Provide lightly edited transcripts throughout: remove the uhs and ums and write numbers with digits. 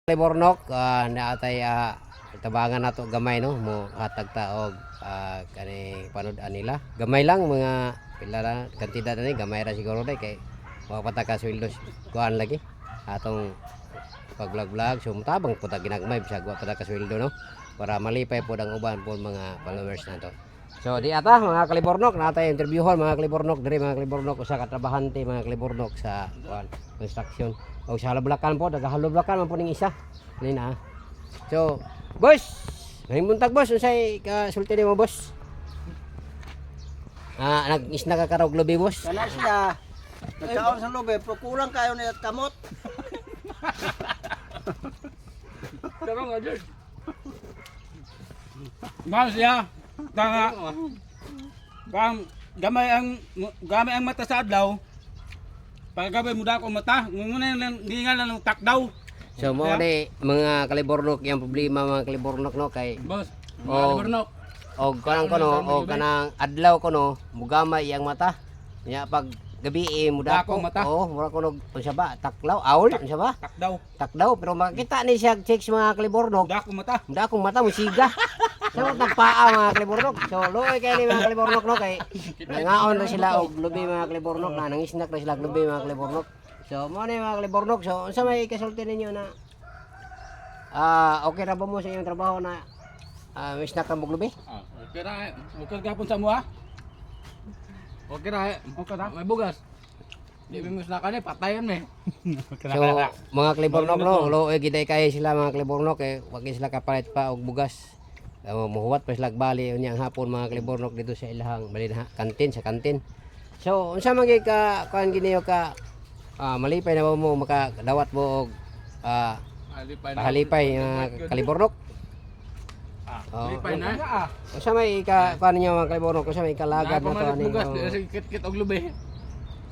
Libornok naatay tabangan nato gamay no mo hatag ta og kani panood nila gamay lang mga pila na kantidad ni gamay ra siguro dai kay mapatag ka sweldo kuan lagi atong pag vlog so mutabang po ta ginagmay bisag wa patag ka sweldo no para malipay pod ang uban pod mga followers nato. So di ata mga Kalibornok natay interviewon mga Kalibornok diri mga Kalibornok usa ka trabahante mga Kalibornok sa kuan construction. O sa haloblakan po, nagahaloblakan man po ning isa. Nina. So, boss, nahimuntag boss, unsay kasulti nimo boss? Nag-isna ka karog lobi boss? Kana siya. Nagkaon sa lobe, pero kulang kayo na at kamot. Pero nga dyan. Mahal siya. Kaya gamay ang mata sa adlaw. Pagkabay mo dako mata, nguna hindi nga lang takdaw. So mo ni mga Kalibornok yung problema mga Kalibornok no kay Boss, Oh. Kalibornok. og kanang kono og kanang adlaw kono mugamay iyang mata. Nya pag gabi mudako Dako mata. mura kono unsa ba taklaw aul unsa ba Takdaw. takdaw pero makita ni siya checks mga Kalibornok. Dako mata. Hindi akong mata, musiga. So, nagpaa mga Kalibornok. So, luoy kayo ni mga Kalibornok, no? Kay nangaon na sila og lubi mga Kalibornok na nangisnak na sila og lubi mga Kalibornok. So, mo ni mga Kalibornok. So, unsa may kasulti ninyo na okay ra ba mo sa inyong trabaho na isnak ka og lubi? Okay ra. Okay gapon sa mo ha. Okay ra. Okay ra. May bugas. Di mo na kanay patayan me. So, mga Kalibornok, no? Luoy giday kayo sila mga Kalibornok. Eh, wag sila kapalit pa og bugas. Muhuwat pa sila bali unya ang hapon mga Kalibornok dito sa ilahang balin kantin sa kantin. So unsa man gyud ka kuan giniyo ka malipay na ba mo makadawat mo og halipay Kalibornok? Lipay na. Unsa may ka kuan niyo mga Kalibornok unsa may kalagad na to ani? Bugas, kit og lubi.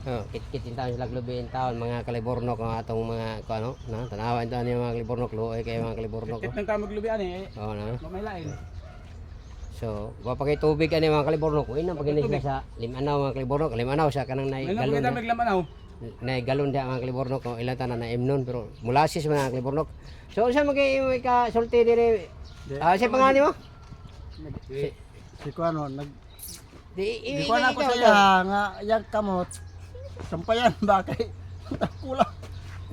Kit in taon sila lubi in taon mga Kalibornok atong mga kuan na tanawa ito ani mga Kalibornok luoy kay mga Kalibornok. Kit nang kamog lubi ani. Oo na. Mamay lain. So, wa pa kay tubig ani mga Kalibornok. Uy na pagini sila sa limanaw mga Kalibornok. Limanaw sa kanang nay May galon. nakita maglamanaw. Nay galon dia mga Kalibornok. Kung ilang tanan na imnon pero mulasis mga Kalibornok. So, unsa magay ka sulti diri? Sa pangani mo? Si Kuano, Di ko na ko sa iya nga yang kamot. Sampayan ba kay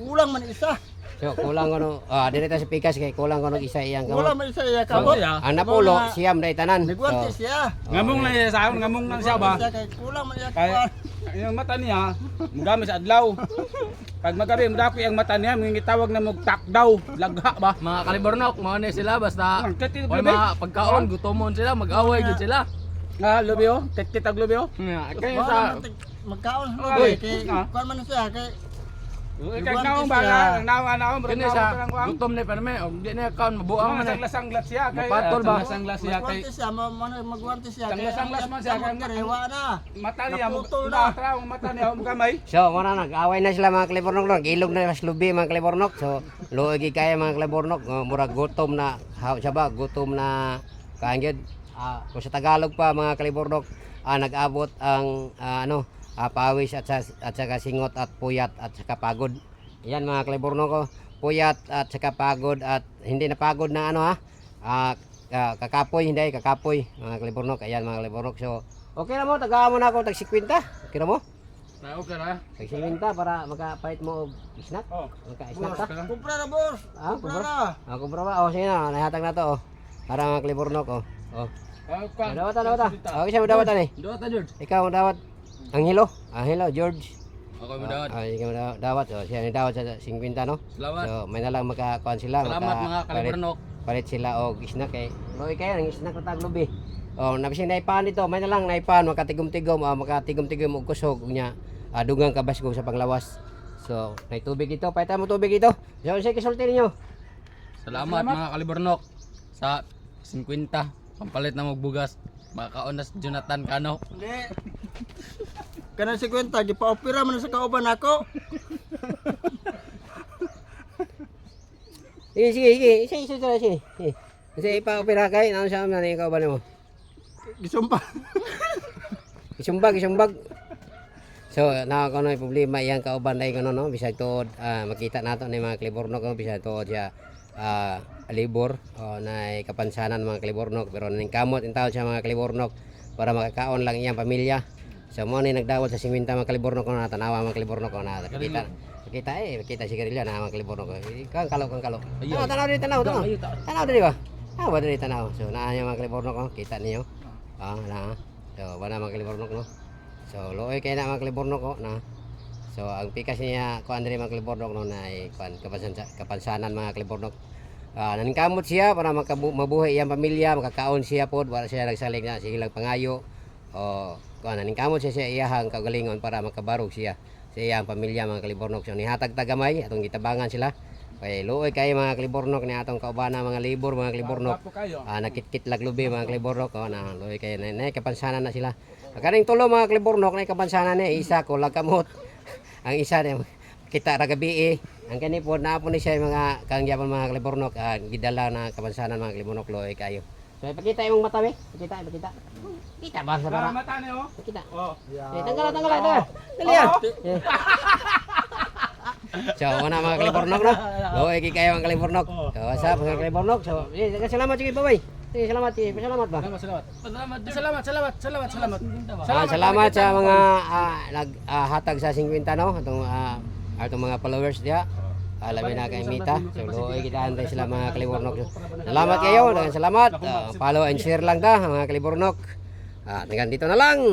kulang man isa. So, kulang kono diri ta sa pikas kay kulang kono isa iyang Kulang kamot. man isa iya kamot. Ang napulo siyam day tanan. Nagwanti So, siya. Ngamong lang siya sa akin, ngamong lang siya ba? Kay kulang man iya Kaya kuan. yung mata niya, mugamit sa adlaw. Pag magabi, mudako yung mata niya, may gitawag na magtakdaw, lagha ba? Mga Kalibornok, mga na sila basta Ang kit wala lubi. mga pagkaon, gutomon sila, mag-away gud sila. Nga, lubi oh, kit ang lubi oh. Kaya Wala sa man magkaon sa Oy, lobe kay ah. kuan man siya kay Kaya naong ba nga, naong, kini sa gutom ni pa naman, og di na kaon mabuang man. sanglas siya. Mapatol ba? Sanglas siya kay magwanti siya magwanti siya kay Sanglas man siya, kay rewa na. mata niya, Naputol na. ang mata niya, mugamay. So, muna nag-away na sila mga Kalibornok no. Ilog na mas lubi mga Kalibornok. So, luoy gi kaya mga Kalibornok, murag gutom na siya ba gutom na kaangyod. Kung sa Tagalog pa mga Kalibornok, nag-abot ang pawis at saka singot at puyat at saka pagod. Yan mga Kalibornok ko, puyat at saka pagod at hindi na pagod na kakapoy, hindi kakapoy mga Kalibornok. Ayan mga Kalibornok. So, okay na mo, tagaan mo na ako tag 50. Okay na mo? Okay ra. Tag 50 para makapait mo og snack. Oh. Maka-snack ta. Kumpra na boss. Kumpra. Kumpra na. Kumpra ba? Sige na, nahatag na to. Para mga Kalibornok Dawatan. Okay siya madawatan eh. Do ta George. Ikaw madawat. Angelo, George. Ako mo dawat. Ikaw madawat. Siya ni dawat sa 50 no. Salamat. So may nalang makakuan sila. Salamat mga Kalibornok. Palit sila og snack kay. Loy kayo ng snack na taglubi. Nabisin na ipan dito. May nalang naipan makatigom-tigom, og kusog nya. Dugang kabasgog sa panglawas. So, may tubig ito. Paita mo tubig ito. So, unsay kisulti ninyo? Salamat mga Kalibornok sa 50 pampalit na magbugas. Makaon na si Jonathan Cano. Hindi. Kana si kwenta gipa-opera man sa kauban ako. Sige. Sige. Kasi ipa-opera kay nang sa amin ikaw ba mo? Gisumpa. Isumbag. So So na kuno problema iyang kauban dai kuno no bisag tuod makita nato ni mga Kalibornok no bisag tuod siya libor o na kapansanan mga Kalibornok pero ning kamot in taon siya mga Kalibornok para makakaon lang iyang pamilya. So mo ni nagdawat sa 50 mga Kalibornok no natanawa mga Kalibornok no na kita sigarilyo na mga Kalibornok. Kang kalo. Tanaw diri ba? Ba diri tanaw. So naa yung mga Kalibornok no kita niyo. Na. So wala mga Kalibornok no. So looy kay na mga Kalibornok ko na. So ang pikas niya kuan diri mga Kalibornok no na kuan kapansanan mga Kalibornok. Naningkamot siya para mabuhay iyang pamilya, makakaon siya pod wala siya nagsalig na silang pangayo. O kuan naningkamot siya iyahang kagalingon para makabarog siya sa iyang pamilya mga Kalibornok. So nihatag tagamay atong gitabangan sila. Kay luoy kay mga Kalibornok ni atong kaubana mga libor mga Kalibornok. Nakit-kit laglubi mga Kalibornok na luoy kay na kapansanan na sila. Kaning tulo mga Kalibornok na kapansanan ni isa ko lagkamot. Ang isa ni kita ra gabi ang kani po na po ni siya mga kangyapon mga Kalibornok gidala na kapansanan mga Kalibornok luoy kayo. So ipakita imong mata be. Pakita. Kita ba sa para? Mata ni oh. Pakita. Oh. Tanggal ito. Dali yan. So una mga Kalibornok no. Luoy kay kayo mga Kalibornok. So what's up mga Kalibornok. So salamat sige babay. Salamat ba? Salamat sa mga naghatag sa 50 no atong mga followers diha. Labi na kay Mita. So luoy kita antay sila mga Kalibornok. Salamat kayo, salamat. Follow and share lang ta mga Kalibornok. Hanggang dito na lang.